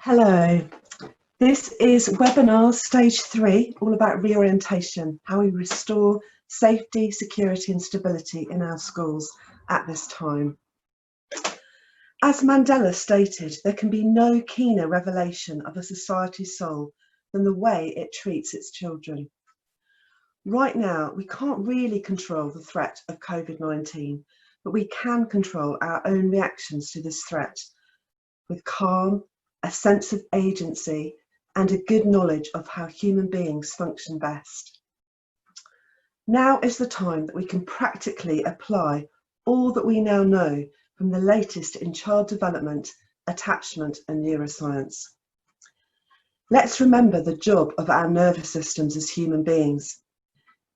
Hello, this is webinar stage 3, all about reorientation, how we restore safety, security and stability in our schools at this time. As Mandela stated, there can be no keener revelation of a society's soul than the way it treats its children. Right now, we can't really control the threat of COVID-19, but we can control our own reactions to this threat with calm, a sense of agency, and a good knowledge of how human beings function best. Now is the time that we can practically apply all that we now know from the latest in child development, attachment and neuroscience. Let's remember the job of our nervous systems as human beings.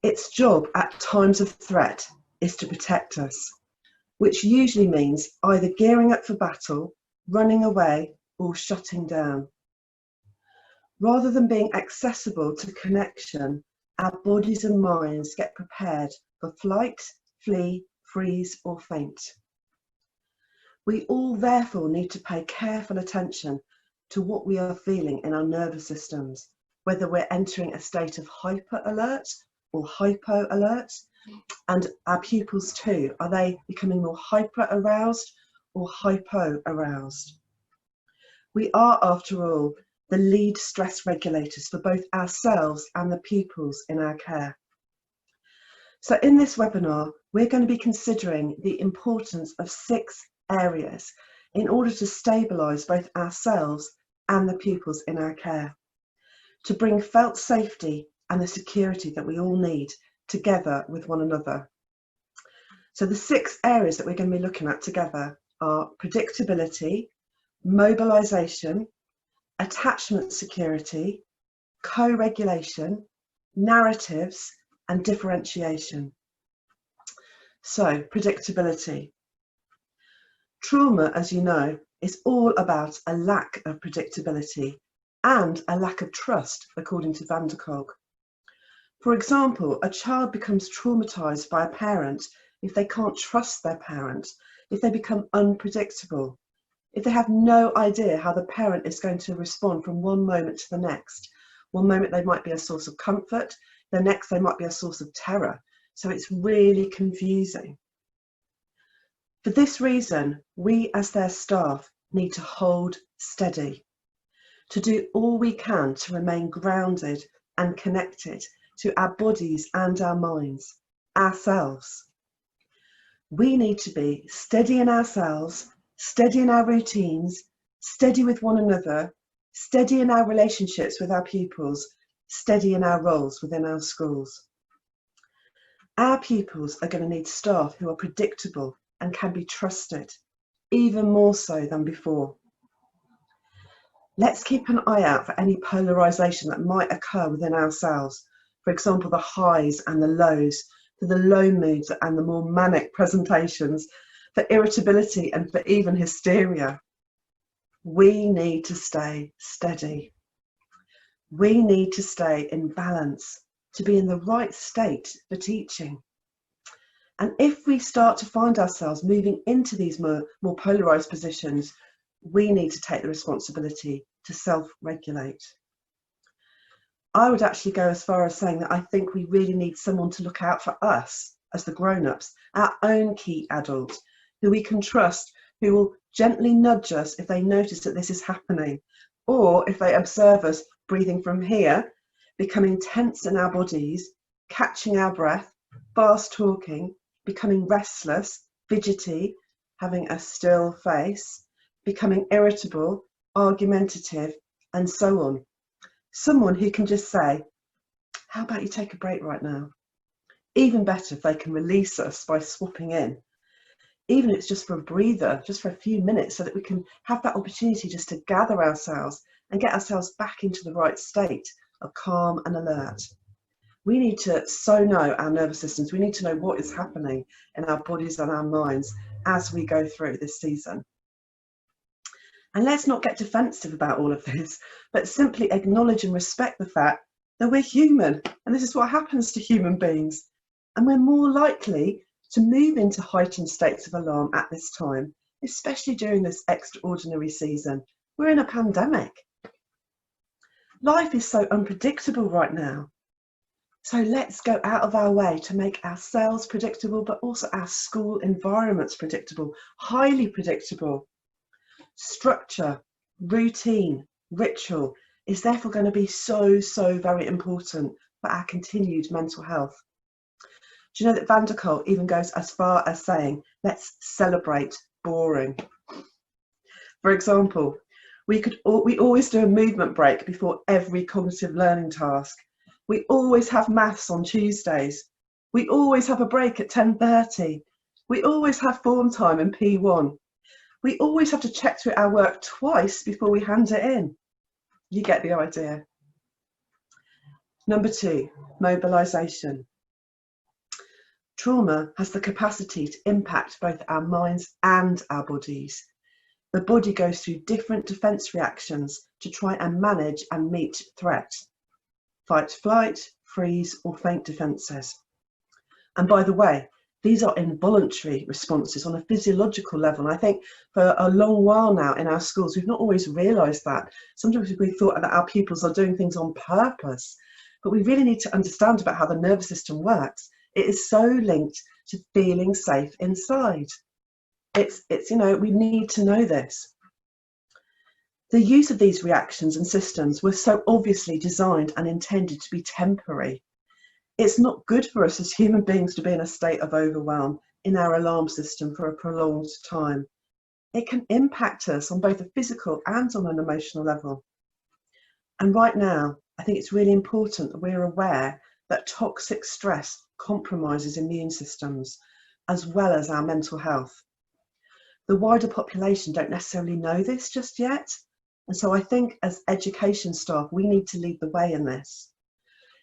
Its job at times of threat is to protect us, which usually means either gearing up for battle, running away, or shutting down. Rather than being accessible to connection, our bodies and minds get prepared for flight, flee, freeze, or faint. We all therefore need to pay careful attention to what we are feeling in our nervous systems, whether we're entering a state of hyper alert or hypo alert, and our pupils too, are they becoming more hyper aroused or hypo aroused? We are, after all, the lead stress regulators for both ourselves and the pupils in our care. So in this webinar, we're going to be considering the importance of 6 areas in order to stabilise both ourselves and the pupils in our care, to bring felt safety and the security that we all need together with one another. So the 6 areas that we're going to be looking at together are predictability, mobilisation, attachment security, co-regulation, narratives and differentiation. So, predictability. Trauma, as you know, is all about a lack of predictability and a lack of trust, according to Van der Kolk. For example, a child becomes traumatised by a parent if they can't trust their parent, if they become unpredictable, if they have no idea how the parent is going to respond from one moment to the next. One moment they might be a source of comfort, the next they might be a source of terror. So it's really confusing. For this reason, we as their staff need to hold steady, to do all we can to remain grounded and connected to our bodies and our minds, ourselves. We need to be steady in ourselves, steady in our routines, steady with one another, steady in our relationships with our pupils, steady in our roles within our schools. Our pupils are going to need staff who are predictable and can be trusted, even more so than before. Let's keep an eye out for any polarisation that might occur within ourselves. For example, the highs and the lows, for the low moods and the more manic presentations, for irritability and for even hysteria. We need to stay steady. We need to stay in balance, to be in the right state for teaching. And if we start to find ourselves moving into these more polarised positions, we need to take the responsibility to self-regulate. I would actually go as far as saying that I think we really need someone to look out for us as the grown-ups, our own key adult, who we can trust, who will gently nudge us if they notice that this is happening, or if they observe us breathing from here, becoming tense in our bodies, catching our breath, fast talking, becoming restless, fidgety, having a still face, becoming irritable, argumentative, and so on. Someone who can just say, how about you take a break right now? Even better if they can release us by swapping in. Even if it's just for a breather, just for a few minutes, so that we can have that opportunity just to gather ourselves and get ourselves back into the right state of calm and alert. We need to so know our nervous systems. We need to know what is happening in our bodies and our minds as we go through this season. And let's not get defensive about all of this, but simply acknowledge and respect the fact that we're human, and this is what happens to human beings. And we're more likely to move into heightened states of alarm at this time, especially during this extraordinary season, We're in a pandemic. Life is so unpredictable right now. So let's go out of our way to make ourselves predictable, but also our school environments predictable, highly predictable. Structure, routine, ritual is therefore going to be so very important for our continued mental health. Do you know that Van der Kolk even goes as far as saying, let's celebrate boring? For example, we always do a movement break before every cognitive learning task. We always have maths on Tuesdays. We always have a break at 10:30. We always have form time in P1. We always have to check through our work twice before we hand it in. You get the idea. Number 2, mobilisation. Trauma has the capacity to impact both our minds and our bodies. The body goes through different defence reactions to try and manage and meet threats. Fight, flight, freeze, or faint defences. And by the way, these are involuntary responses on a physiological level. And I think for a long while now in our schools, we've not always realised that. Sometimes we thought that our pupils are doing things on purpose, but we really need to understand about how the nervous system works. It is so linked to feeling safe inside. It's you know, we need to know this. The use of these reactions and systems were so obviously designed and intended to be temporary. It's not good for us as human beings to be in a state of overwhelm in our alarm system for a prolonged time. It can impact us on both a physical and on an emotional level. And right now, I think it's really important that we're aware that toxic stress compromises immune systems as well as our mental health. The wider population don't necessarily know this just yet. And so I think as education staff, we need to lead the way in this.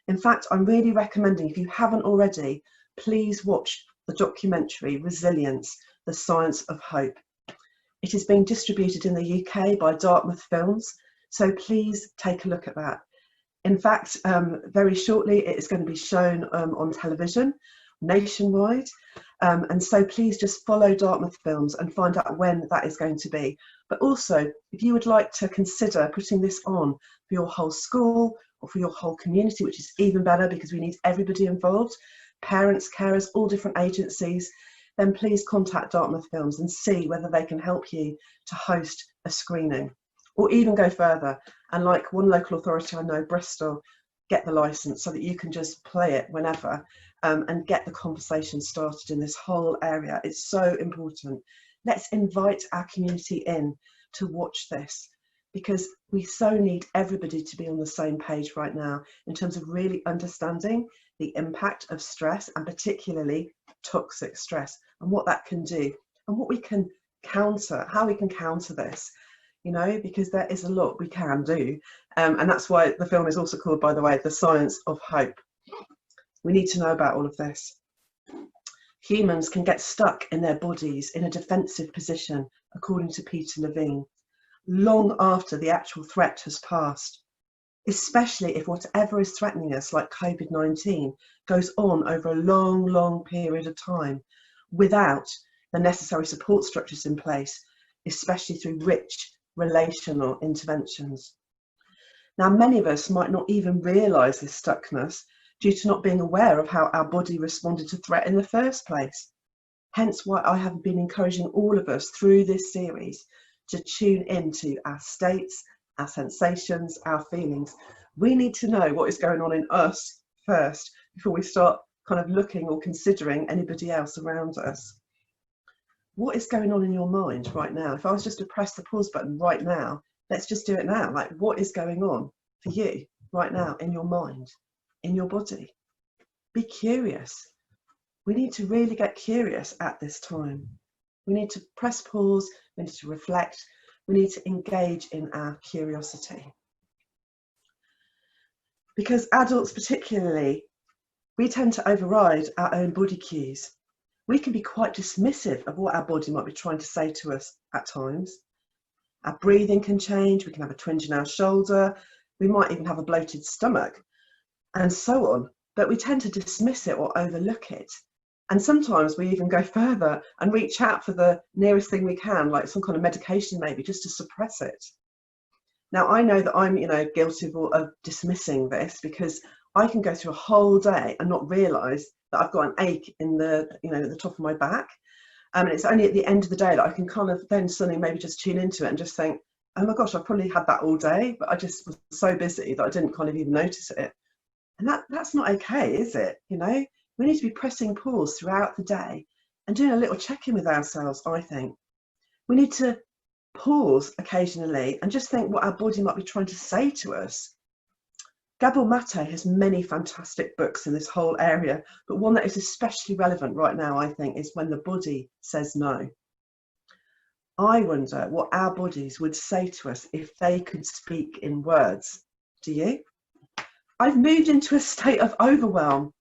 In fact, I'm really recommending, if you haven't already, please watch the documentary Resilience, The Science of Hope. It is being distributed in the UK by Dartmouth Films, so please take a look at that. In fact, very shortly it is going to be shown on television nationwide, and so please just follow Dartmouth Films and find out when that is going to be. But also, if you would like to consider putting this on for your whole school or for your whole community, which is even better because we need everybody involved, parents, carers, all different agencies, then please contact Dartmouth Films and see whether they can help you to host a screening, or even go further and, like one local authority I know, Bristol, get the licence so that you can just play it whenever and get the conversation started in this whole area. It's so important. Let's invite our community in to watch this, because we so need everybody to be on the same page right now in terms of really understanding the impact of stress, and particularly toxic stress, and what that can do and what we can counter, how we can counter this, you know, because there is a lot we can do. And that's why the film is also called, by the way, The Science of Hope. We need to know about all of this. Humans can get stuck in their bodies in a defensive position, according to Peter Levine, long after the actual threat has passed, especially if whatever is threatening us, like COVID-19, goes on over a long period of time without the necessary support structures in place, especially through rich relational interventions. Now, many of us might not even realise this stuckness due to not being aware of how our body responded to threat in the first place. Hence why I have been encouraging all of us through this series to tune into our states, our sensations, our feelings. We need to know what is going on in us first before we start kind of looking or considering anybody else around us. What is going on in your mind right now? If I was just to press the pause button right now, let's just do it now. Like, what is going on for you right now in your mind, in your body? Be curious. We need to really get curious at this time. We need to press pause, we need to reflect, we need to engage in our curiosity. Because adults particularly, we tend to override our own body cues. We can be quite dismissive of what our body might be trying to say to us at times. Our breathing can change, we can have a twinge in our shoulder, we might even have a bloated stomach, and so on. But we tend to dismiss it or overlook it. And sometimes we even go further and reach out for the nearest thing we can, like some kind of medication maybe, just to suppress it. Now, I know that I'm, guilty of dismissing this, because I can go through a whole day and not realise that I've got an ache in the, at the top of my back. And it's only at the end of the day that I can kind of then suddenly maybe just tune into it and just think, oh my gosh, I've probably had that all day, but I just was so busy that I didn't kind of even notice it. And that's not okay, is it? We need to be pressing pause throughout the day and doing a little check-in with ourselves, I think. We need to pause occasionally and just think what our body might be trying to say to us. Gabor Mate has many fantastic books in this whole area, but one that is especially relevant right now, I think, is When the Body Says No. I wonder what our bodies would say to us if they could speak in words. Do you? I've moved into a state of overwhelm.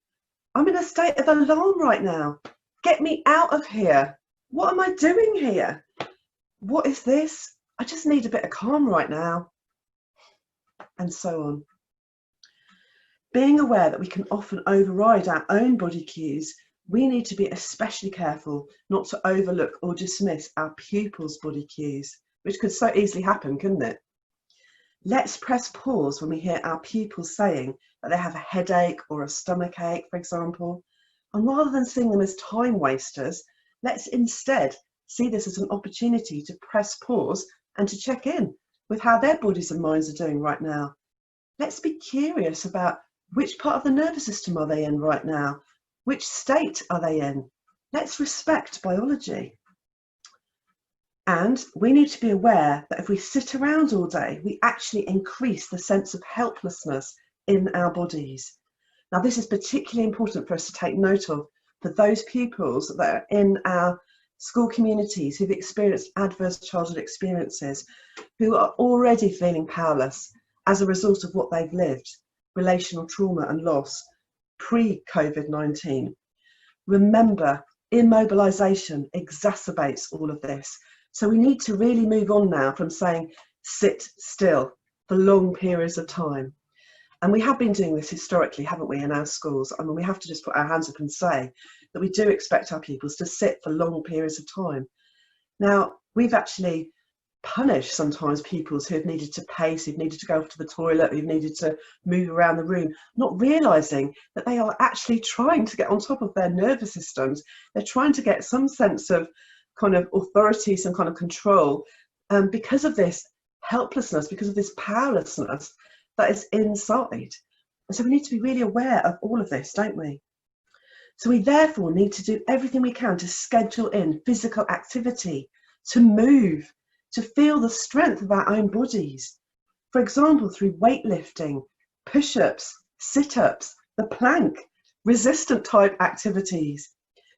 I'm in a state of alarm right now. Get me out of here. What am I doing here? What is this? I just need a bit of calm right now. And so on. Being aware that we can often override our own body cues, we need to be especially careful not to overlook or dismiss our pupils' body cues, which could so easily happen, couldn't it? Let's press pause when we hear our pupils saying that they have a headache or a stomach ache, for example. And rather than seeing them as time wasters, let's instead see this as an opportunity to press pause and to check in with how their bodies and minds are doing right now. Let's be curious about which part of the nervous system are they in right now? Which state are they in? Let's respect biology. And we need to be aware that if we sit around all day, we actually increase the sense of helplessness in our bodies. Now, this is particularly important for us to take note of for those pupils that are in our school communities who've experienced adverse childhood experiences, who are already feeling powerless as a result of what they've lived, relational trauma and loss, pre-COVID-19. Remember, immobilisation exacerbates all of this. So we need to really move on now from saying sit still for long periods of time. And we have been doing this historically, haven't we, in our schools? I mean, we have to just put our hands up and say that we do expect our pupils to sit for long periods of time. Now, we've actually punished sometimes pupils who have needed to pace, who've needed to go to the toilet, who've needed to move around the room, not realising that they are actually trying to get on top of their nervous systems. They're trying to get some sense of kind of authority, some kind of control, because of this helplessness, because of this powerlessness that is inside. And so we need to be really aware of all of this, don't we? So we therefore need to do everything we can to schedule in physical activity, to move, to feel the strength of our own bodies. For example, through weightlifting, push-ups, sit-ups, the plank, resistant type activities.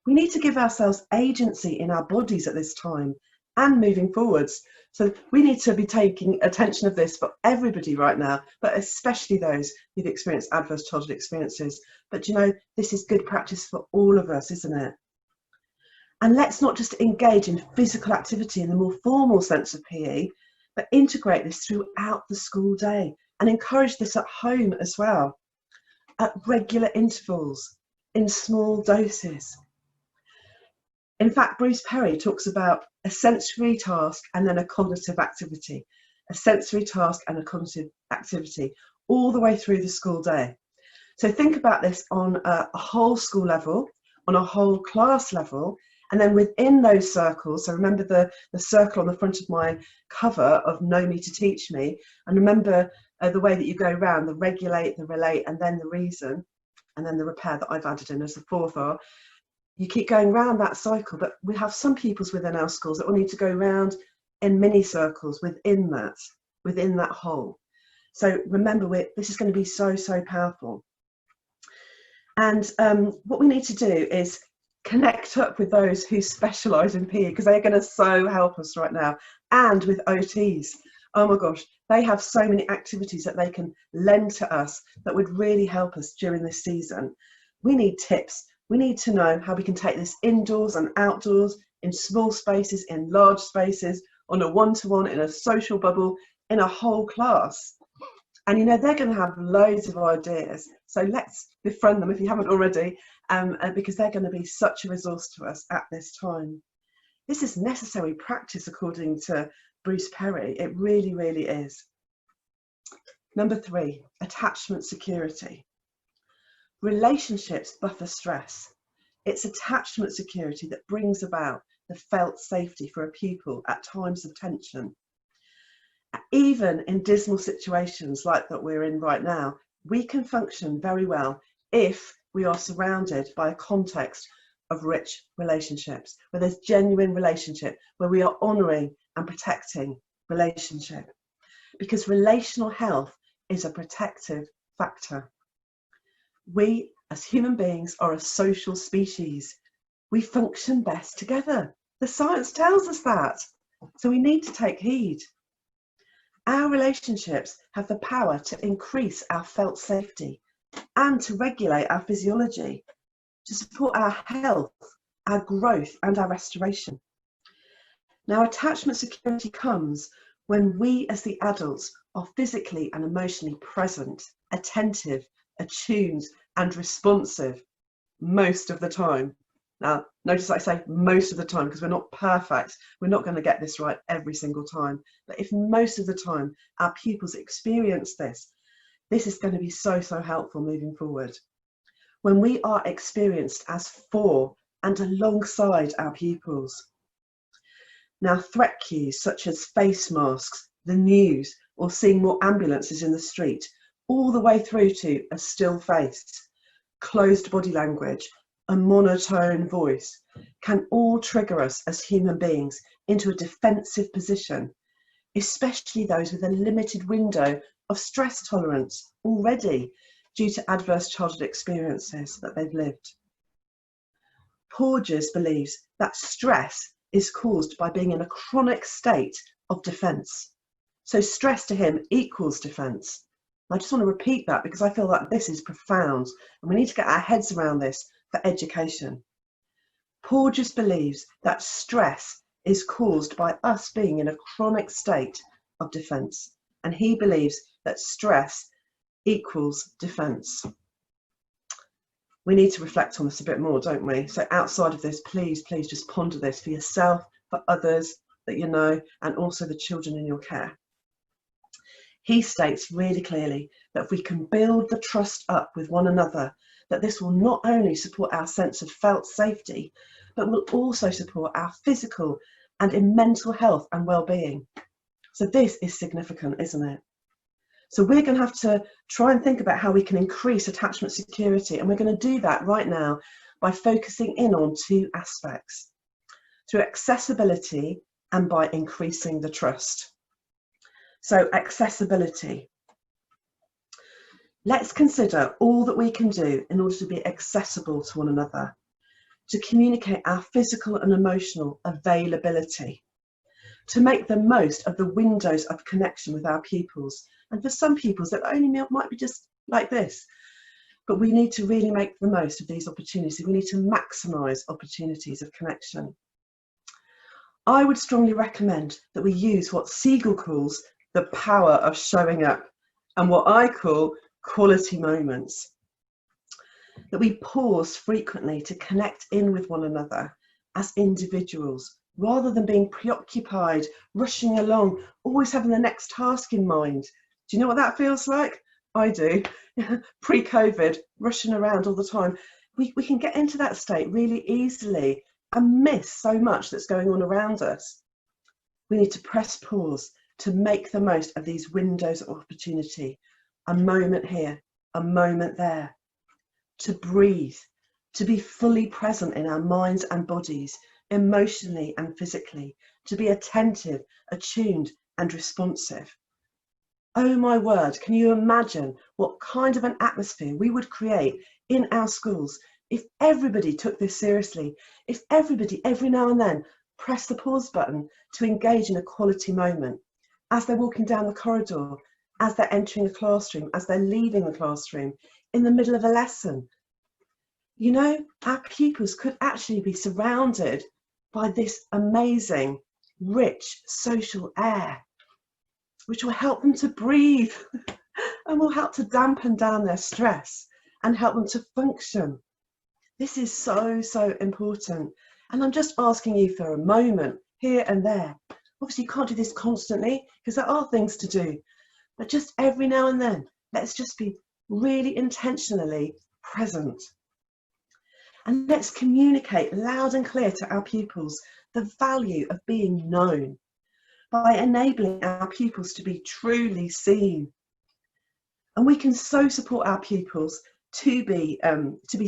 We need to give ourselves agency in our bodies at this time and moving forwards. So we need to be taking attention of this for everybody right now, but especially those who've experienced adverse childhood experiences. But this is good practice for all of us, isn't it? And let's not just engage in physical activity in the more formal sense of PE, but integrate this throughout the school day and encourage this at home as well, at regular intervals, in small doses. In fact, Bruce Perry talks about a sensory task and then a cognitive activity, a sensory task and a cognitive activity all the way through the school day. So think about this on a whole school level, on a whole class level, and then within those circles. So remember the circle on the front of my cover of Know Me to Teach Me, and remember the way that you go around, the regulate, the relate, and then the reason, and then the repair that I've added in as the fourth R. You keep going round that cycle, but we have some pupils within our schools that will need to go round in mini circles within that whole. So remember, this is going to be so, so powerful. And what we need to do is connect up with those who specialise in PE, because they're going to so help us right now, and with OTs. Oh my gosh, they have so many activities that they can lend to us that would really help us during this season. We need tips. We need to know how we can take this indoors and outdoors, in small spaces, in large spaces, on a one-to-one, in a social bubble, in a whole class. And they're going to have loads of ideas. So let's befriend them if you haven't already, because they're going to be such a resource to us at this time. This is necessary practice, according to Bruce Perry. It really, really is. Number 3, attachment security. Relationships buffer stress. It's attachment security that brings about the felt safety for a pupil at times of tension. Even in dismal situations like that we're in right now, we can function very well if we are surrounded by a context of rich relationships, where there's genuine relationship, where we are honouring and protecting relationship. Because relational health is a protective factor. We, as human beings, are a social species. We function best together. The science tells us that. So we need to take heed. Our relationships have the power to increase our felt safety and to regulate our physiology, to support our health, our growth, and our restoration. Now, attachment security comes when we as the adults are physically and emotionally present, attentive, attuned, and responsive most of the time. Now, notice I say most of the time because we're not perfect. We're not going to get this right every single time. But if most of the time our pupils experience this, this is going to be so, so helpful moving forward. When we are experienced as for and alongside our pupils. Now, threat cues such as face masks, the news, or seeing more ambulances in the street, all the way through to a still face, closed body language, a monotone voice, can all trigger us as human beings into a defensive position, especially those with a limited window of stress tolerance already due to adverse childhood experiences that they've lived. Porges believes that stress is caused by being in a chronic state of defence. So stress to him equals defence. I just want to repeat that because I feel that this is profound and we need to get our heads around this for education. Porges believes that stress is caused by us being in a chronic state of defence, and he believes that stress equals defence. We need to reflect on this a bit more, don't we? So outside of this, please just ponder this for yourself, for others that you know, and also the children in your care. He states really clearly that if we can build the trust up with one another, that this will not only support our sense of felt safety, but will also support our physical and in mental health and well-being. So this is significant, isn't it? So we're going to have to try and think about how we can increase attachment security, and we're going to do that right now by focusing in on 2 aspects, through accessibility and by increasing the trust. So accessibility. Let's consider all that we can do in order to be accessible to one another, to communicate our physical and emotional availability, to make the most of the windows of connection with our pupils. And for some pupils that only might be just like this, but we need to really make the most of these opportunities. We need to maximise opportunities of connection. I would strongly recommend that we use what Siegel calls the power of showing up, and what I call quality moments. That we pause frequently to connect in with one another as individuals, rather than being preoccupied, rushing along, always having the next task in mind. Do you know what that feels like? I do. Pre-COVID, rushing around all the time. We can get into that state really easily and miss so much that's going on around us. We need to press pause to make the most of these windows of opportunity. A moment here, a moment there. To breathe, to be fully present in our minds and bodies, emotionally and physically, to be attentive, attuned and responsive. Oh my word, can you imagine what kind of an atmosphere we would create in our schools if everybody took this seriously, if everybody every now and then pressed the pause button to engage in a quality moment as they're walking down the corridor, as they're entering a classroom, as they're leaving the classroom, in the middle of a lesson. You know, our pupils could actually be surrounded by this amazing, rich social air, which will help them to breathe and will help to dampen down their stress and help them to function. This is so, so important. And I'm just asking you for a moment here and there. Obviously, you can't do this constantly because there are things to do. but just every now and then, let's just be really intentionally present. And let's communicate loud and clear to our pupils the value of being known by enabling our pupils to be truly seen. And we can so support our pupils to be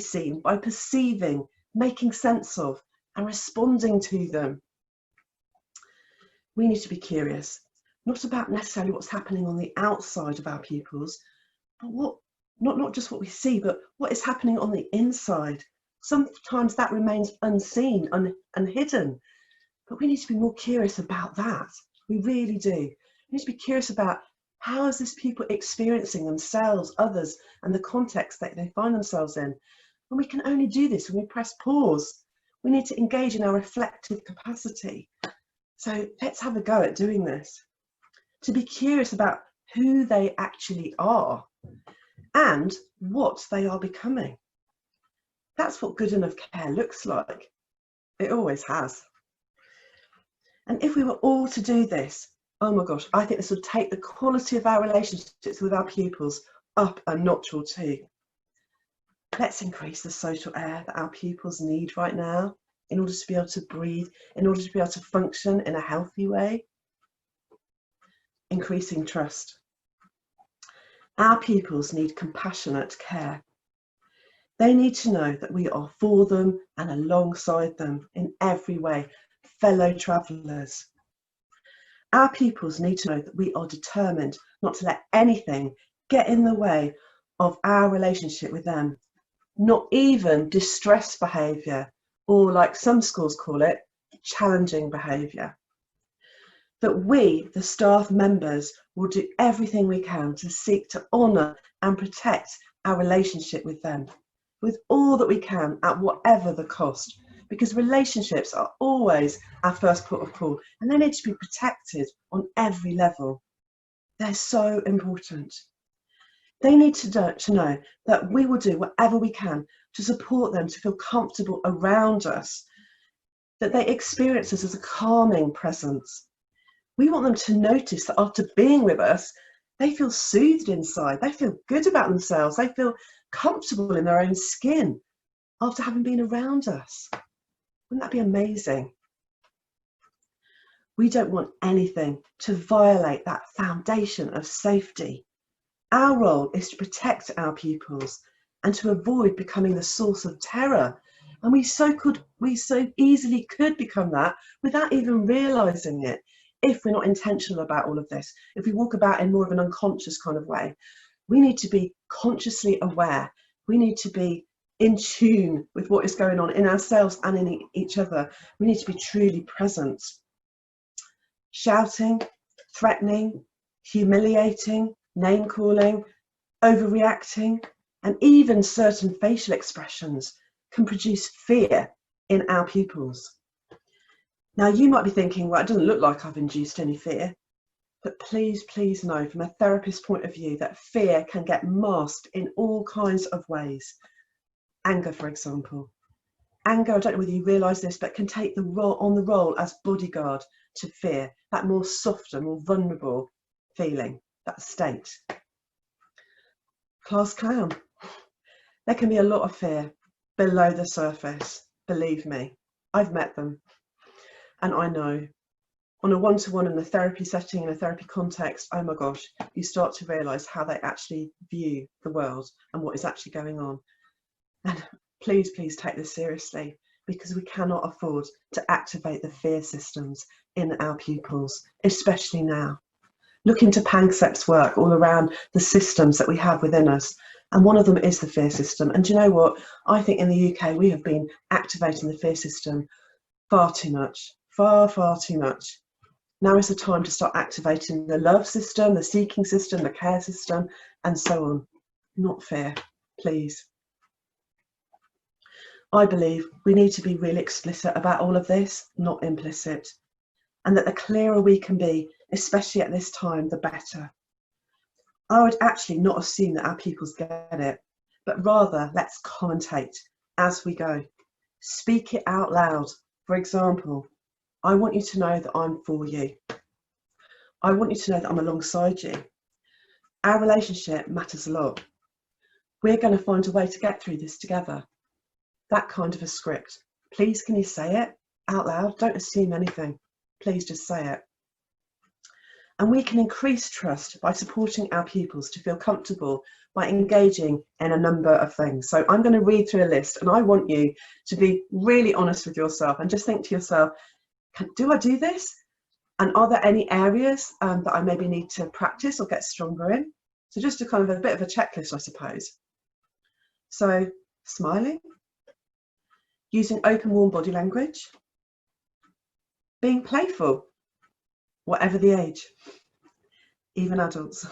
seen by perceiving, making sense of, and responding to them. We need to be curious, not about necessarily what's happening on the outside of our pupils, but not just what we see, but what is happening on the inside. Sometimes that remains unseen and hidden, but we need to be more curious about that. We really do. We need to be curious about how is this pupil experiencing themselves, others, and the context that they find themselves in. And we can only do this when we press pause. We need to engage in our reflective capacity. So let's have a go at doing this. To be curious about who they actually are and what they are becoming. That's what good enough care looks like. It always has. And if we were all to do this, oh my gosh, I think this would take the quality of our relationships with our pupils up a notch or two. Let's increase the social air that our pupils need right now in order to be able to breathe, in order to be able to function in a healthy way. Increasing trust. Our pupils need compassionate care. They need to know that we are for them and alongside them in every way, fellow travellers. Our pupils need to know that we are determined not to let anything get in the way of our relationship with them, not even distress behaviour, or like some schools call it, challenging behaviour. That we, the staff members, will do everything we can to seek to honour and protect our relationship with them, with all that we can at whatever the cost, because relationships are always our first port of call and they need to be protected on every level. They're so important. They need to know that we will do whatever we can to support them to feel comfortable around us, that they experience us as a calming presence. We want them to notice that after being with us, they feel soothed inside, they feel good about themselves, they feel comfortable in their own skin after having been around us. Wouldn't that be amazing? We don't want anything to violate that foundation of safety. Our role is to protect our pupils and to avoid becoming the source of terror. And we so easily could become that without even realising it if we're not intentional about all of this. If we walk about in more of an unconscious kind of way, we need to be consciously aware. We need to be in tune with what is going on in ourselves and in each other. We need to be truly present. Shouting, threatening, humiliating, name calling, overreacting, and even certain facial expressions can produce fear in our pupils. Now you might be thinking, well, it doesn't look like I've induced any fear, but please know from a therapist's point of view that fear can get masked in all kinds of ways. Anger, for example. Anger, I don't know whether you realise this, but can take the role as bodyguard to fear, that more softer, more vulnerable feeling, that state. Class clown. There can be a lot of fear below the surface, believe me. I've met them, and I know. On a one-to-one in a therapy setting, in a therapy context, oh my gosh, you start to realise how they actually view the world and what is actually going on. And please take this seriously, because we cannot afford to activate the fear systems in our pupils, especially now. Look into Panksepp's work all around the systems that we have within us. And one of them is the fear system. And do you know what? I think in the UK, we have been activating the fear system far too much, far too much. Now is the time to start activating the love system, the seeking system, the care system, and so on. Not fear, please. I believe we need to be really explicit about all of this, not implicit. And that the clearer we can be, especially at this time, the better. I would actually not assume that our pupils get it, but rather let's commentate as we go. Speak it out loud. For example, I want you to know that I'm for you. I want you to know that I'm alongside you. Our relationship matters a lot. We're going to find a way to get through this together. That kind of a script. Please, can you say it out loud? Don't assume anything. Please just say it. And we can increase trust by supporting our pupils to feel comfortable by engaging in a number of things. So I'm going to read through a list, and I want you to be really honest with yourself and just think to yourself, do I do this? And are there any areas that I maybe need to practice or get stronger in? So just a kind of a bit of a checklist, I suppose. So smiling, using open, warm body language, being playful, whatever the age, even adults.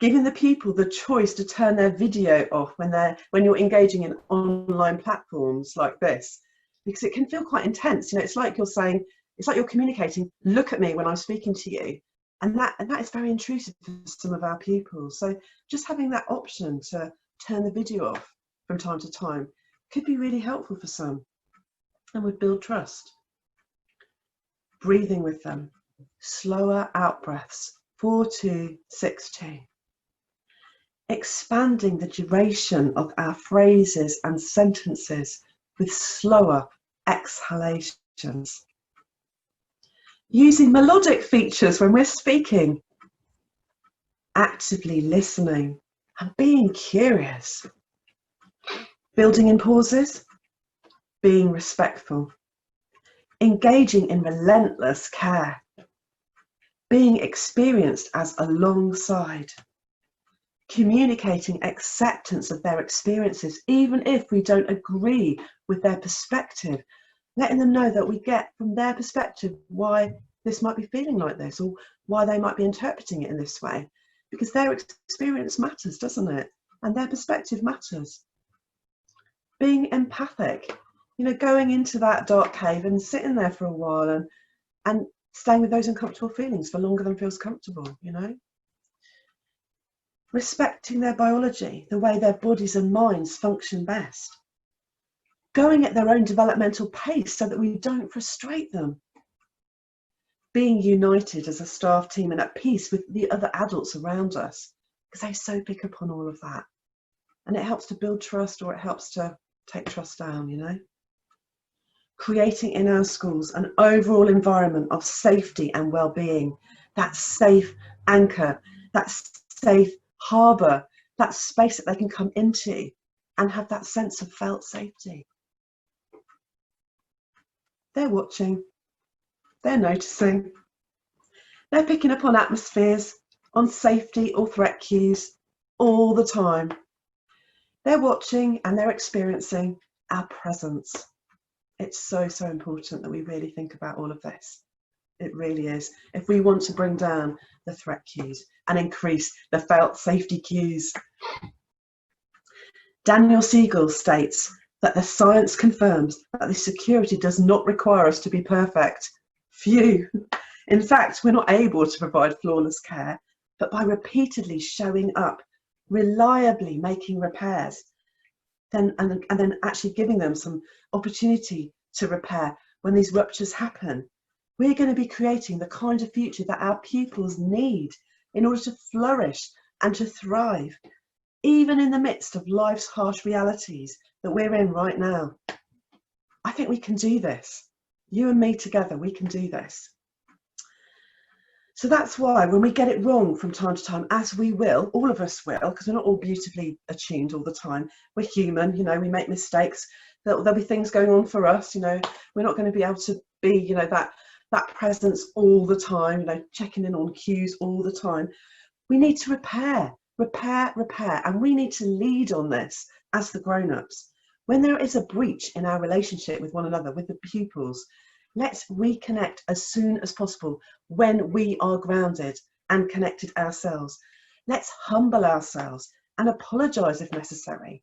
Giving the pupil the choice to turn their video off when you're engaging in online platforms like this, because it can feel quite intense. You know, it's like you're saying, it's like you're communicating, look at me when I'm speaking to you. And that is very intrusive for some of our pupils. So just having that option to turn the video off from time to time could be really helpful for some and would build trust. Breathing with them, slower out breaths, 4-2-6-2. Expanding the duration of our phrases and sentences with slower exhalations. Using melodic features when we're speaking. Actively listening and being curious. Building in pauses. Being respectful. Engaging in relentless care. Being experienced as alongside. Communicating acceptance of their experiences, even if we don't agree with their perspective. Letting them know that we get from their perspective why this might be feeling like this, or why they might be interpreting it in this way, because their experience matters, doesn't it? And their perspective matters. Being empathic, you know, going into that dark cave and sitting there for a while and staying with those uncomfortable feelings for longer than feels comfortable, you know. Respecting their biology, the way their bodies and minds function best. Going at their own developmental pace so that we don't frustrate them. Being united as a staff team and at peace with the other adults around us, because they so pick up on all of that. And it helps to build trust, or it helps to take trust down, you know. Creating in our schools an overall environment of safety and well-being, that safe anchor, that safe harbour, that space that they can come into and have that sense of felt safety. They're watching, they're noticing, they're picking up on atmospheres, on safety or threat cues all the time. They're watching and they're experiencing our presence. It's so, so important that we really think about all of this. It really is. If we want to bring down the threat cues and increase the felt safety cues. Daniel Siegel states that the science confirms that this security does not require us to be perfect. Phew. In fact, we're not able to provide flawless care, but by repeatedly showing up, reliably making repairs, and then actually giving them some opportunity to repair when these ruptures happen, we're going to be creating the kind of future that our pupils need in order to flourish and to thrive, even in the midst of life's harsh realities that we're in right now. I think we can do this. You and me together, we can do this. So that's why when we get it wrong from time to time, as we will, all of us will, because we're not all beautifully attuned all the time. We're human, you know, we make mistakes. There'll be things going on for us, you know, we're not going to be able to be, you know, that presence all the time, you know, checking in on cues all the time. We need to repair, and we need to lead on this as the grown-ups. When there is a breach in our relationship with one another, with the pupils, let's reconnect as soon as possible when we are grounded and connected ourselves. Let's humble ourselves and apologise if necessary.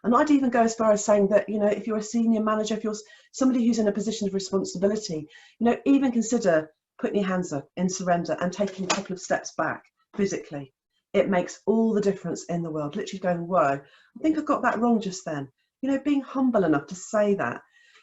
And I'd even go as far as saying that, you know, if you're a senior manager, if you're somebody who's in a position of responsibility, you know, even consider putting your hands up in surrender and taking a couple of steps back physically. It makes all the difference in the world. Literally going, whoa, I think I got that wrong just then. You know, being humble enough to say that,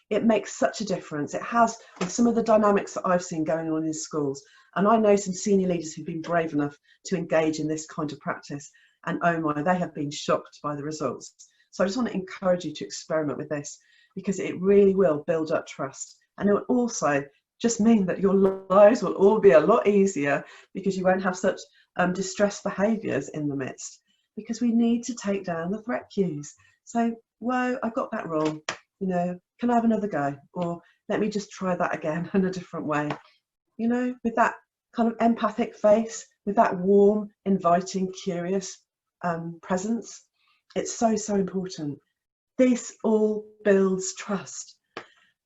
it makes such a difference. It has, with some of the dynamics that I've seen going on in schools, And I know some senior leaders who've been brave enough to engage in this kind of practice, and oh my, they have been shocked by the results. So I just want to encourage you to experiment with this, because it really will build up trust. And it will also just mean that your lives will all be a lot easier, because you won't have such distress behaviours in the midst, because we need to take down the threat cues. So, whoa, I got that wrong. You know, can I have another go? Or let me just try that again in a different way. You know, with that kind of empathic face, with that warm, inviting, curious presence. It's so, so important. This all builds trust.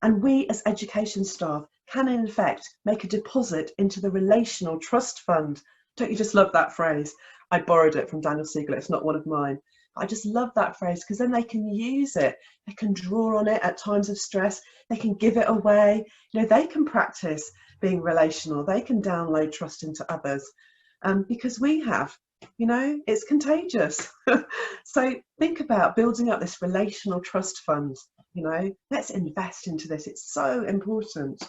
And we as education staff can in effect make a deposit into the relational trust fund. Don't you just love that phrase? I borrowed it from Daniel Siegel, it's not one of mine. I just love that phrase, because then they can use it, they can draw on it at times of stress, they can give it away, you know, they can practice being relational, they can download trust into others, because we have, you know, it's contagious. So think about building up this relational trust fund, you know, let's invest into this, it's so important.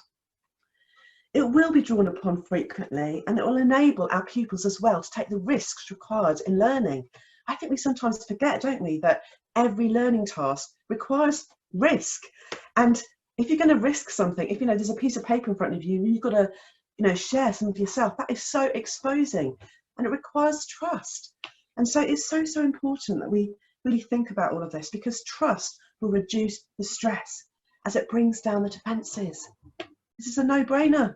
It will be drawn upon frequently, and it will enable our pupils as well to take the risks required in learning. I think we sometimes forget, don't we, that every learning task requires risk. And if you're going to risk something, if you know there's a piece of paper in front of you, you've got to, you know, share some of yourself. That is so exposing, and it requires trust. And so it's so, so important that we really think about all of this, because trust will reduce the stress as it brings down the defences. This is a no-brainer.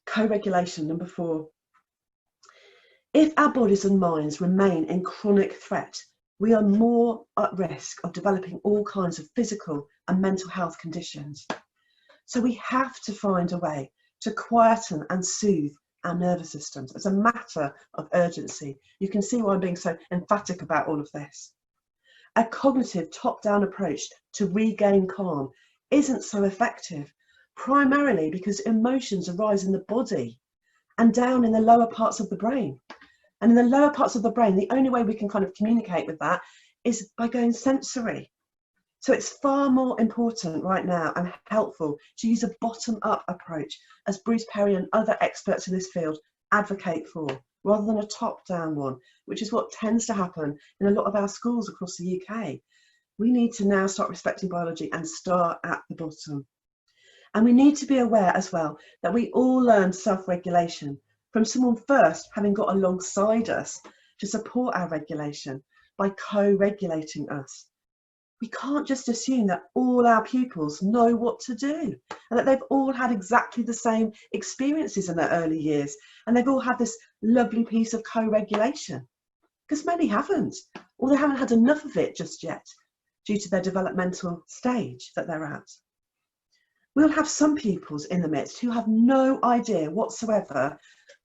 Co-regulation, number 4. If our bodies and minds remain in chronic threat, we are more at risk of developing all kinds of physical and mental health conditions. So we have to find a way to quieten and soothe our nervous systems as a matter of urgency. You can see why I'm being so emphatic about all of this. A cognitive top-down approach to regain calm isn't so effective, primarily because emotions arise in the body and down in the lower parts of the brain. And in the lower parts of the brain, the only way we can kind of communicate with that is by going sensory. So it's far more important right now and helpful to use a bottom-up approach, as Bruce Perry and other experts in this field advocate for, rather than a top-down one, which is what tends to happen in a lot of our schools across the UK. We need to now start respecting biology and start at the bottom. And we need to be aware as well that we all learn self-regulation from someone first having got alongside us to support our regulation by co-regulating us. We can't just assume that all our pupils know what to do and that they've all had exactly the same experiences in their early years and they've all had this lovely piece of co-regulation, because many haven't, or they haven't had enough of it just yet due to their developmental stage that they're at. We'll have some pupils in the midst who have no idea whatsoever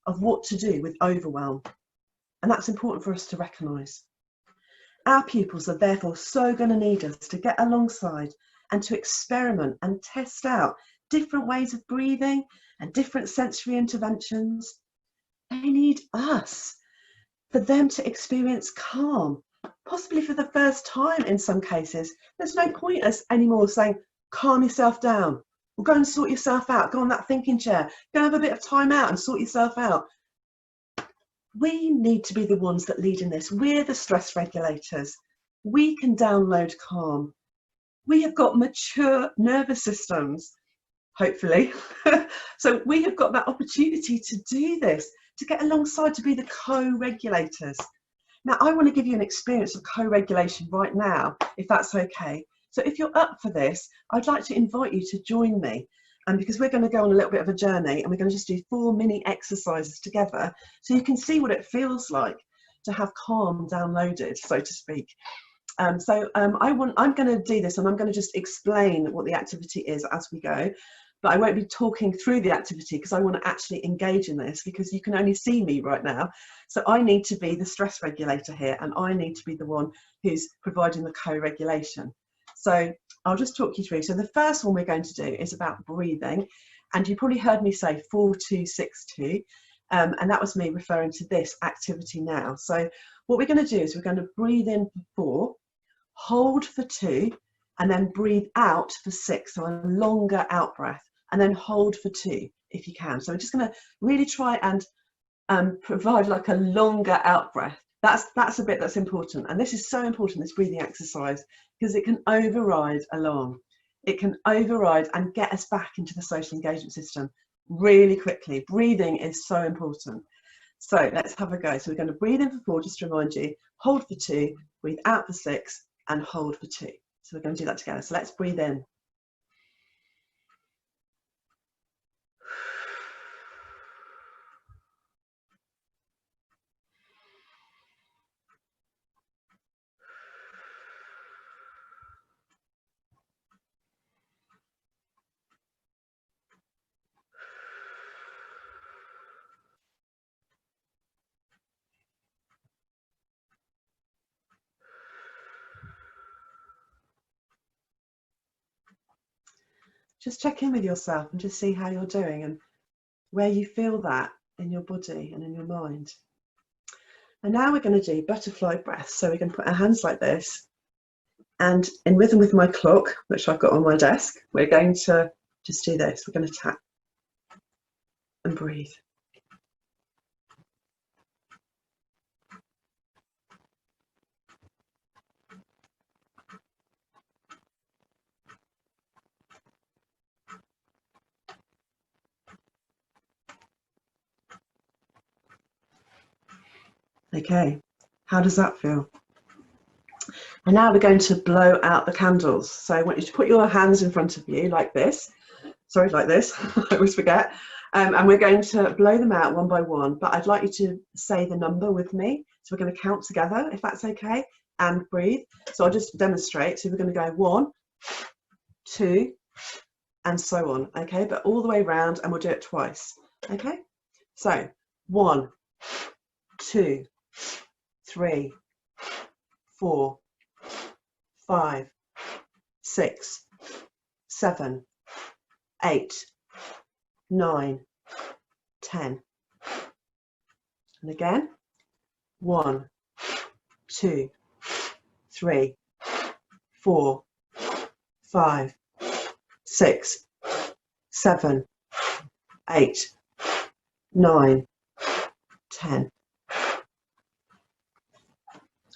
of what to do with overwhelm, and that's important for us to recognise. Our pupils are therefore so going to need us to get alongside and to experiment and test out different ways of breathing and different sensory interventions. They need us for them to experience calm, possibly for the first time in some cases. There's no point us anymore saying, calm yourself down, or go and sort yourself out, go on that thinking chair, go and have a bit of time out and sort yourself out. We need to be the ones that lead in this. We're the stress regulators. We can download calm. We have got mature nervous systems, hopefully. So we have got that opportunity to do this, to get alongside, to be the co-regulators. Now, I want to give you an experience of co-regulation right now, if that's okay. So if you're up for this, I'd like to invite you to join me. And because we're going to go on a little bit of a journey and we're going to just do 4 mini exercises together so you can see what it feels like to have calm downloaded, so to speak. I'm going to do this and I'm going to just explain what the activity is as we go, but I won't be talking through the activity because I want to actually engage in this, because you can only see me right now. So I need to be the stress regulator here, and I need to be the one who's providing the co-regulation. So I'll just talk you through. So the first one we're going to do is about breathing, and you probably heard me say 4-2-6-2, and that was me referring to this activity now. So what we're going to do is we're going to breathe in for 4, hold for 2, and then breathe out for 6, so a longer out breath, and then hold for 2 if you can. So we're just going to really try and provide like a longer out breath. That's a bit that's important, and this is so important, this breathing exercise, because it can override alarm. It can override and get us back into the social engagement system really quickly. Breathing is so important. So let's have a go. So we're going to breathe in for 4, just to remind you, hold for 2, breathe out for 6, and hold for 2. So we're going to do that together. So let's breathe in. Just check in with yourself and just see how you're doing and where you feel that in your body and in your mind. And now we're going to do butterfly breath. So we're going to put our hands like this, and in rhythm with my clock, which I've got on my desk, we're going to just do this. We're going to tap and breathe. Okay, how does that feel? And now we're going to blow out the candles. So I want you to put your hands in front of you like this. Sorry, like this. I always forget. And we're going to blow them out one by one, but I'd like you to say the number with me. So we're going to count together, if that's okay, and breathe. So I'll just demonstrate. So we're going to go 1, 2, and so on. Okay, but all the way around, and we'll do it twice. Okay, so 1, 2, 3, 4, 5, 6, 7, 8, 9, 10. And again, 1, 2, 3, 4, 5, 6, 7, 8, 9, 10.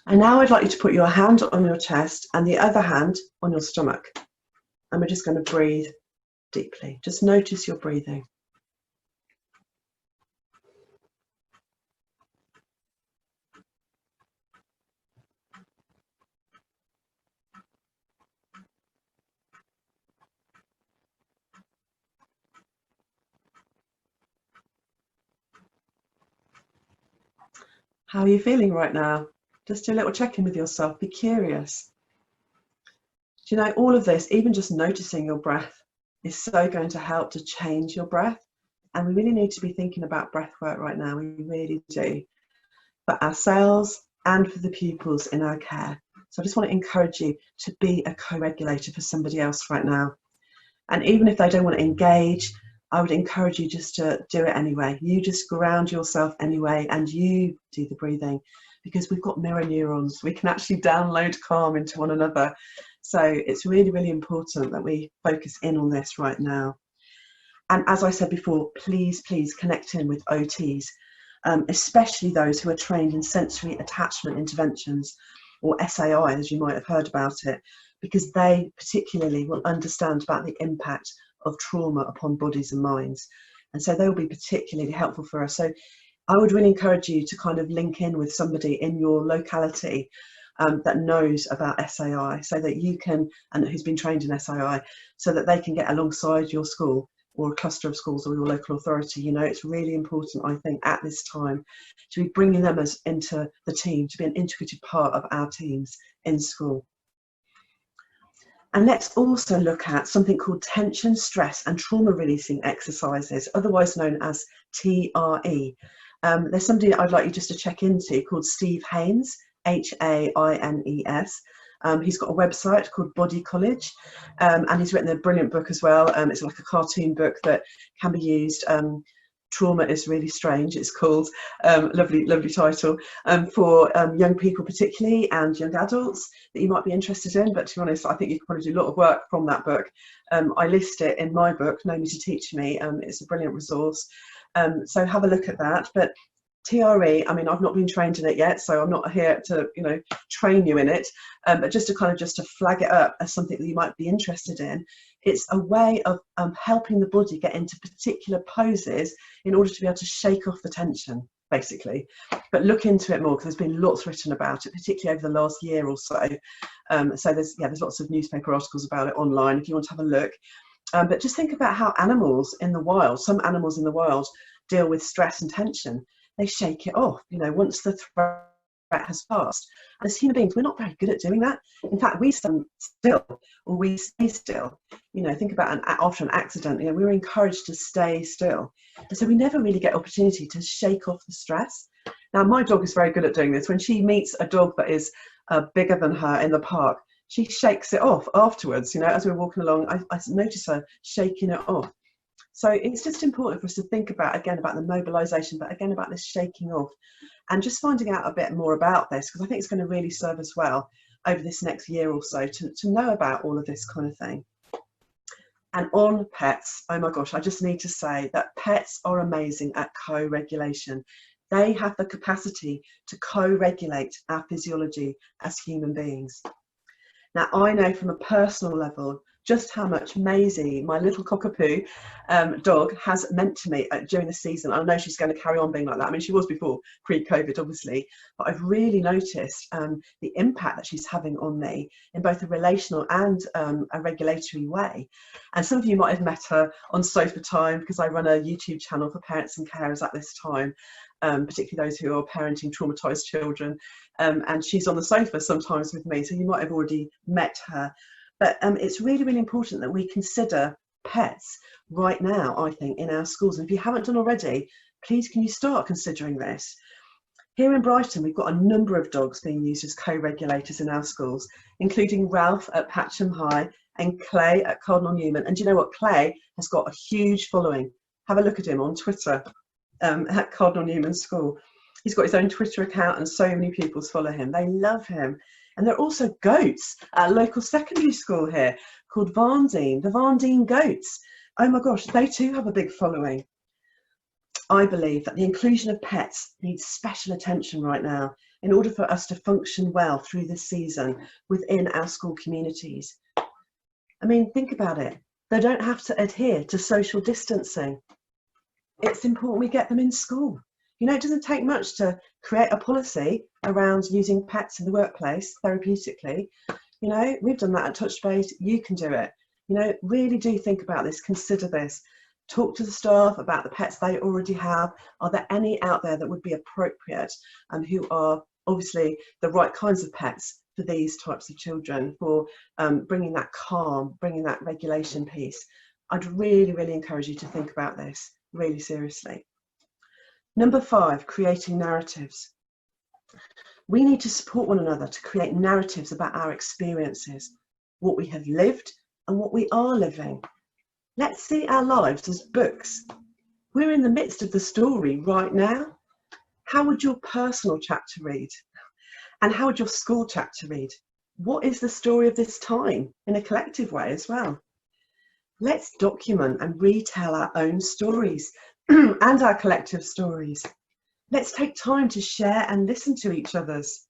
And now I'd like you to put your hand on your chest and the other hand on your stomach. And we're just going to breathe deeply. Just notice your breathing. How are you feeling right now? Just do a little check-in with yourself. Be curious. Do you know, all of this, even just noticing your breath, is so going to help to change your breath. And we really need to be thinking about breath work right now. We really do. For ourselves and for the pupils in our care. So I just want to encourage you to be a co-regulator for somebody else right now. And even if they don't want to engage, I would encourage you just to do it anyway. You just ground yourself anyway, and you do the breathing, because we've got mirror neurons. We can actually download calm into one another. So it's really, really important that we focus in on this right now. And as I said before, please, please connect in with OTs, especially those who are trained in sensory attachment interventions, or SAI, as you might have heard about it, because they particularly will understand about the impact of trauma upon bodies and minds. And so they will be particularly helpful for us. So I would really encourage you to kind of link in with somebody in your locality that knows about SAI, so that you can, and who's been trained in SAI, so that they can get alongside your school or a cluster of schools or your local authority. You know, it's really important, I think, at this time to be bringing them as into the team, to be an integrated part of our teams in school. And let's also look at something called tension, stress and trauma releasing exercises, otherwise known as TRE. There's somebody I'd like you just to check into called Steve Haines, Haines. He's got a website called Body College, and he's written a brilliant book as well. It's like a cartoon book that can be used Trauma is Really Strange, it's called. Lovely title, for young people particularly, and young adults that you might be interested in. But to be honest, I think you can probably do a lot of work from that book. I list it in my book, Know Me to Teach Me. It's a brilliant resource. So have a look at that. But TRE, I mean, I've not been trained in it yet, so I'm not here to, you know, train you in it, but just to flag it up as something that you might be interested in. It's a way of helping the body get into particular poses in order to be able to shake off the tension, basically. But look into it more, because there's been lots written about it, particularly over the last year or so. So there's lots of newspaper articles about it online if you want to have a look. But just think about how animals in the wild, some animals in the wild, deal with stress and tension. They shake it off, you know, once the threat has passed. And as human beings, we're not very good at doing that. In fact, we stand still, or we stay still. You know, think about after an accident, you know, we were encouraged to stay still. And so we never really get opportunity to shake off the stress. Now, my dog is very good at doing this. When she meets a dog that is bigger than her in the park, she shakes it off afterwards. You know, as we're walking along, I notice her shaking it off. So it's just important for us to think about, again, about the mobilisation, but again, about this shaking off, and just finding out a bit more about this, because I think it's going to really serve us well over this next year or so to know about all of this kind of thing. And on pets, oh my gosh, I just need to say that pets are amazing at co-regulation. They have the capacity to co-regulate our physiology as human beings. Now, I know from a personal level just how much Maisie, my little cockapoo dog, has meant to me during the season. I know she's going to carry on being like that. I mean, she was before pre-COVID, obviously, but I've really noticed the impact that she's having on me in both a relational and a regulatory way. And some of you might have met her on Sofa Time, because I run a YouTube channel for parents and carers at this time, particularly those who are parenting traumatised children. And she's on the sofa sometimes with me, so you might have already met her. But it's really, really important that we consider pets right now, I think, in our schools. And if you haven't done already, please can you start considering this? Here in Brighton, we've got a number of dogs being used as co-regulators in our schools, including Ralph at Patcham High and Clay at Cardinal Newman. And do you know what? Clay has got a huge following. Have a look at him on Twitter at Cardinal Newman School. He's got his own Twitter account and so many pupils follow him. They love him. And there are also goats at a local secondary school here called Varndine, the Varndine Goats. Oh my gosh, they too have a big following. I believe that the inclusion of pets needs special attention right now in order for us to function well through this season within our school communities. I mean, think about it. They don't have to adhere to social distancing. It's important we get them in school. You know, it doesn't take much to create a policy around using pets in the workplace therapeutically. You know, we've done that at Touchbase. You can do it. You know, really do think about this. Consider this. Talk to the staff about the pets they already have. Are there any out there that would be appropriate and who are obviously the right kinds of pets for these types of children, for bringing that calm, bringing that regulation piece? I'd really, really encourage you to think about this really seriously. Number 5, creating narratives. We need to support one another to create narratives about our experiences, what we have lived and what we are living. Let's see our lives as books. We're in the midst of the story right now. How would your personal chapter read? And how would your school chapter read? What is the story of this time in a collective way as well? Let's document and retell our own stories and our collective stories. Let's take time to share and listen to each other's.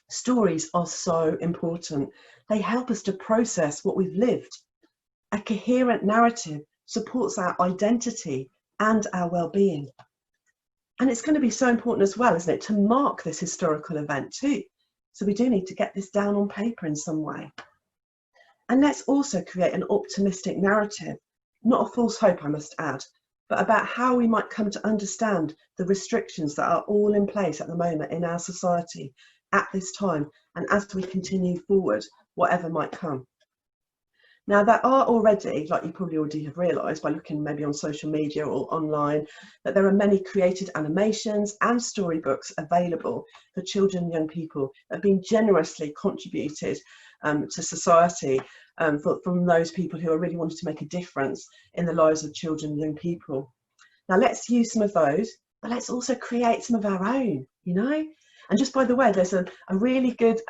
Stories are so important. They help us to process what we've lived. A coherent narrative supports our identity and our well-being. And it's going to be so important as well, isn't it, to mark this historical event too. So we do need to get this down on paper in some way. And let's also create an optimistic narrative, not a false hope, I must add, but about how we might come to understand the restrictions that are all in place at the moment in our society at this time, and as we continue forward, whatever might come. Now, there are already, like you probably already have realised by looking maybe on social media or online, that there are many created animations and storybooks available for children and young people that have been generously contributed to society from those people who are really wanting to make a difference in the lives of children and young people. Now let's use some of those, but let's also create some of our own, you know? And just by the way, there's a really good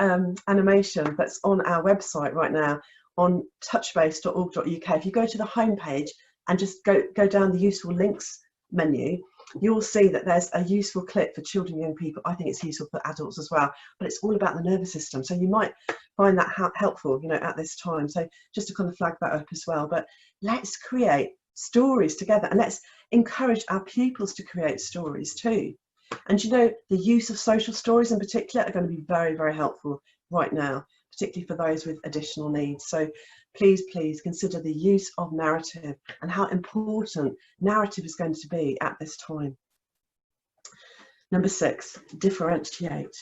animation that's on our website right now on touchbase.org.uk. If you go to the homepage and just go down the useful links menu, you'll see that there's a useful clip for children and young people. I think it's useful for adults as well, but it's all about the nervous system. So you might find that helpful, you know, at this time. So just to kind of flag that up as well. But let's create stories together, and let's encourage our pupils to create stories too. And you know, the use of social stories in particular are going to be very, very helpful right now, particularly for those with additional needs. So please, please consider the use of narrative and how important narrative is going to be at this time. Number 6, differentiate.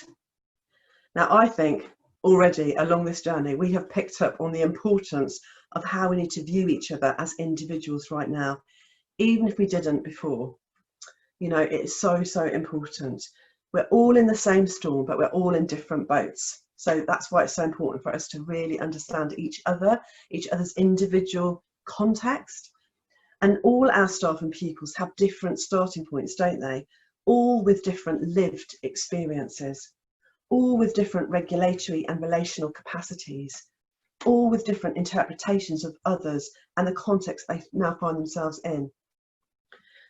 Now, I think already along this journey, we have picked up on the importance of how we need to view each other as individuals right now, even if we didn't before. You know, it's so, so important. We're all in the same storm, but we're all in different boats. So that's why it's so important for us to really understand each other's individual context. And all our staff and pupils have different starting points, don't they? All with different lived experiences, all with different regulatory and relational capacities, all with different interpretations of others and the context they now find themselves in.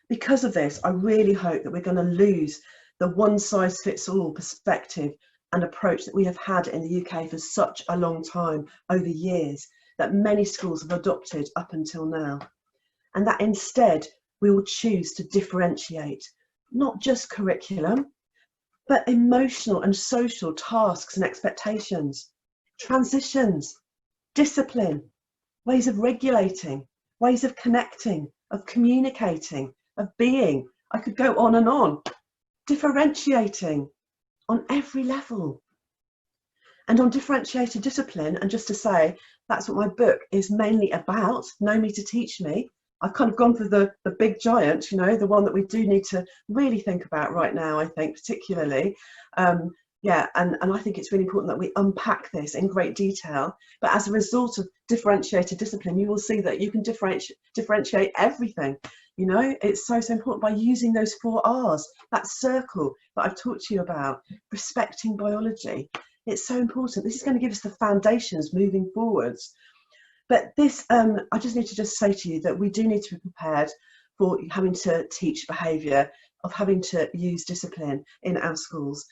Because of this, I really hope that we're going to lose the one-size-fits-all perspective and approach that we have had in the UK for such a long time, over years, that many schools have adopted up until now. And that instead, we will choose to differentiate, not just curriculum, but emotional and social tasks and expectations, transitions, discipline, ways of regulating, ways of connecting, of communicating, of being. I could go on and on. Differentiating on every level. And on differentiated discipline, and just to say, that's what my book is mainly about, Know Me to Teach Me. I've kind of gone for the big giant, you know, the one that we do need to really think about right now, I think, particularly. Yeah, and I think it's really important that we unpack this in great detail. But as a result of differentiated discipline, you will see that you can differentiate everything. You know, it's so, so important by using those 4 R's, that circle that I've talked to you about, respecting biology. It's so important. This is going to give us the foundations moving forwards. But this, I just need to just say to you that we do need to be prepared for having to teach behaviour, of having to use discipline in our schools,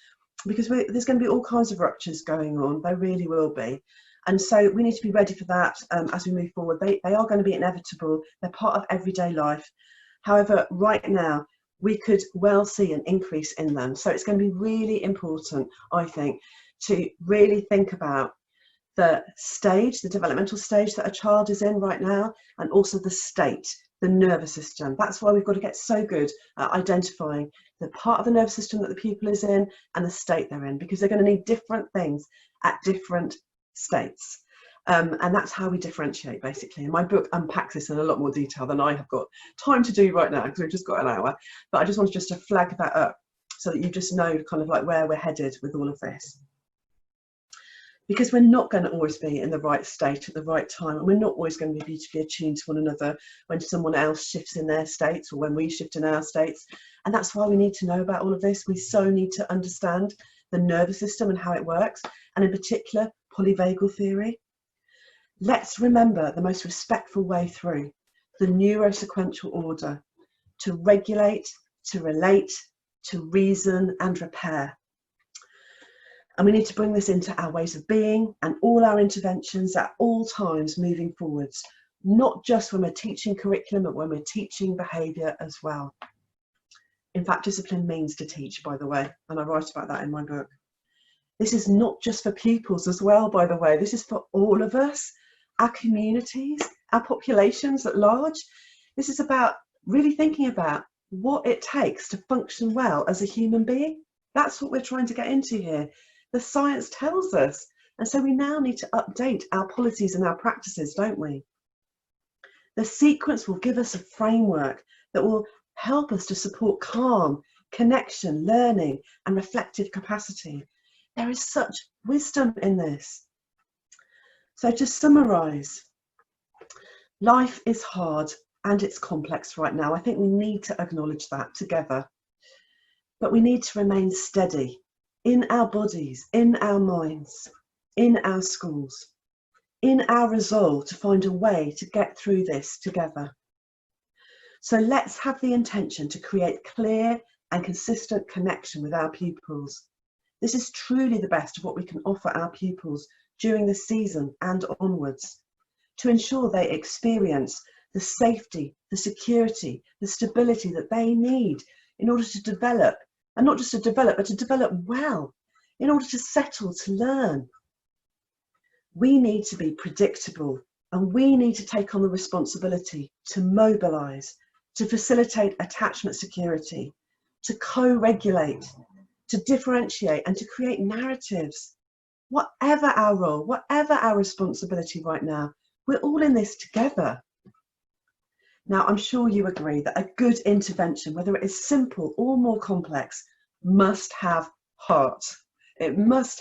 because there's going to be all kinds of ruptures going on. There really will be. And so we need to be ready for that as we move forward. They are going to be inevitable. They're part of everyday life. However, right now, we could well see an increase in them. So it's going to be really important, I think, to really think about the stage, the developmental stage that a child is in right now, and also the state, the nervous system. That's why we've got to get so good at identifying the part of the nervous system that the pupil is in and the state they're in, because they're going to need different things at different states. And that's how we differentiate, basically. And my book unpacks this in a lot more detail than I have got time to do right now, because we've just got an hour. But I just wanted just to flag that up so that you just know kind of like where we're headed with all of this. Because we're not going to always be in the right state at the right time, and we're not always going to be beautifully attuned to one another when someone else shifts in their states or when we shift in our states. And that's why we need to know about all of this. We so need to understand the nervous system and how it works, and in particular, polyvagal theory. Let's remember the most respectful way through, the neurosequential order, to regulate, to relate, to reason and repair. And we need to bring this into our ways of being and all our interventions at all times moving forwards, not just when we're teaching curriculum, but when we're teaching behaviour as well. In fact, discipline means to teach, by the way, and I write about that in my book. This is not just for pupils as well, by the way. This is for all of us, our communities, our populations at large. This is about really thinking about what it takes to function well as a human being. That's what we're trying to get into here. The science tells us. And so we now need to update our policies and our practices, don't we? The sequence will give us a framework that will help us to support calm, connection, learning, and reflective capacity. There is such wisdom in this. So to summarise, life is hard and it's complex right now. I think we need to acknowledge that together. But we need to remain steady in our bodies, in our minds, in our schools, in our resolve to find a way to get through this together. So let's have the intention to create clear and consistent connection with our pupils. This is truly the best of what we can offer our pupils during the season and onwards, to ensure they experience the safety, the security, the stability that they need in order to develop, and not just to develop, but to develop well, in order to settle, to learn. We need to be predictable, and we need to take on the responsibility to mobilise, to facilitate attachment security, to co-regulate, to differentiate and to create narratives. Whatever our role, whatever our responsibility right now, we're all in this together. Now, I'm sure you agree that a good intervention, whether it is simple or more complex, must have heart. It must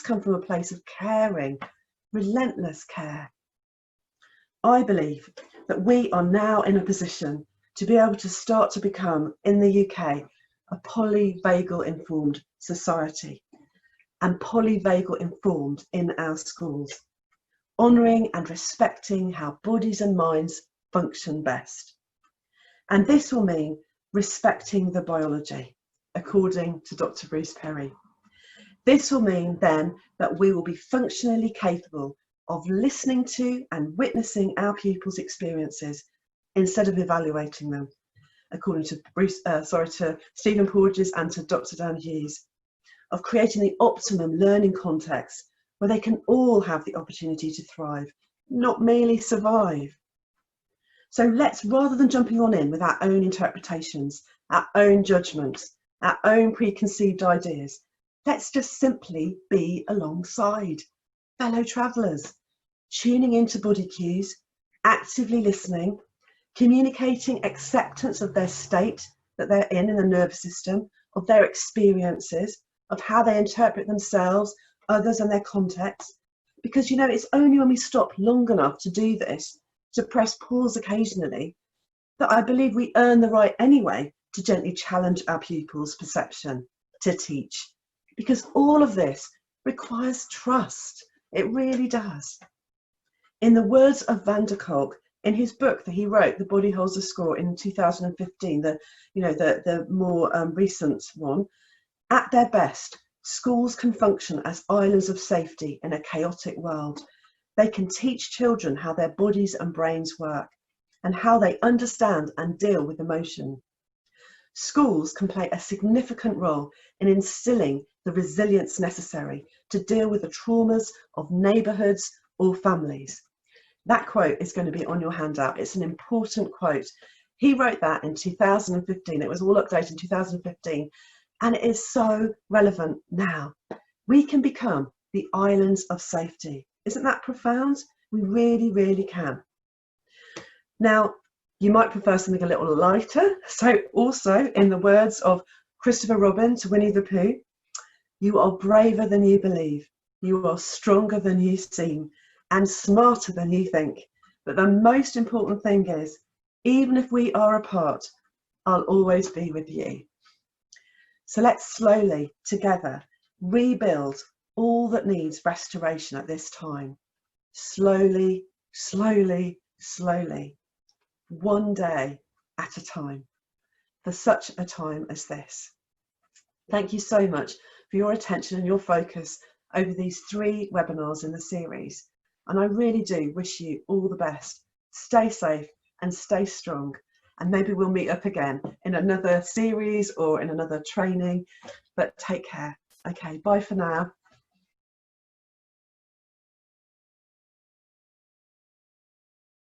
come from a place of caring, relentless care. I believe that we are now in a position to be able to start to become, in the UK, a polyvagal informed society, and polyvagal informed in our schools, honouring and respecting how bodies and minds function best. And this will mean respecting the biology, according to Dr. Bruce Perry. This will mean then that we will be functionally capable of listening to and witnessing our pupils' experiences instead of evaluating them, according to Stephen Porges and to Dr. Dan Hughes, of creating the optimum learning context where they can all have the opportunity to thrive, not merely survive. So let's, rather than jumping on in with our own interpretations, our own judgments, our own preconceived ideas, let's just simply be alongside fellow travellers, tuning into body cues, actively listening, communicating acceptance of their state that they're in the nervous system, of their experiences, of how they interpret themselves, others and their context. Because, you know, it's only when we stop long enough to do this, to press pause occasionally, that I believe we earn the right anyway to gently challenge our pupils' perception, to teach. Because all of this requires trust. It really does. In the words of Van der Kolk, in his book that he wrote, The Body Holds a Score, in 2015, the more recent one, at their best, schools can function as islands of safety in a chaotic world. They can teach children how their bodies and brains work and how they understand and deal with emotion. Schools can play a significant role in instilling the resilience necessary to deal with the traumas of neighbourhoods or families. That quote is going to be on your handout. It's an important quote. He wrote that in 2015. It was all updated in 2015, and it is so relevant now. We can become the islands of safety. Isn't that profound? We really, really can. Now, you might prefer something a little lighter. So also, in the words of Christopher Robin to Winnie the Pooh, you are braver than you believe. You are stronger than you seem and smarter than you think. But the most important thing is, even if we are apart, I'll always be with you. So let's slowly, together, rebuild all that needs restoration at this time. Slowly, slowly, slowly. One day at a time, for such a time as this. Thank you so much for your attention and your focus over these 3 webinars in the series. And I really do wish you all the best. Stay safe and stay strong. And maybe we'll meet up again in another series or in another training, but take care. Okay, bye for now.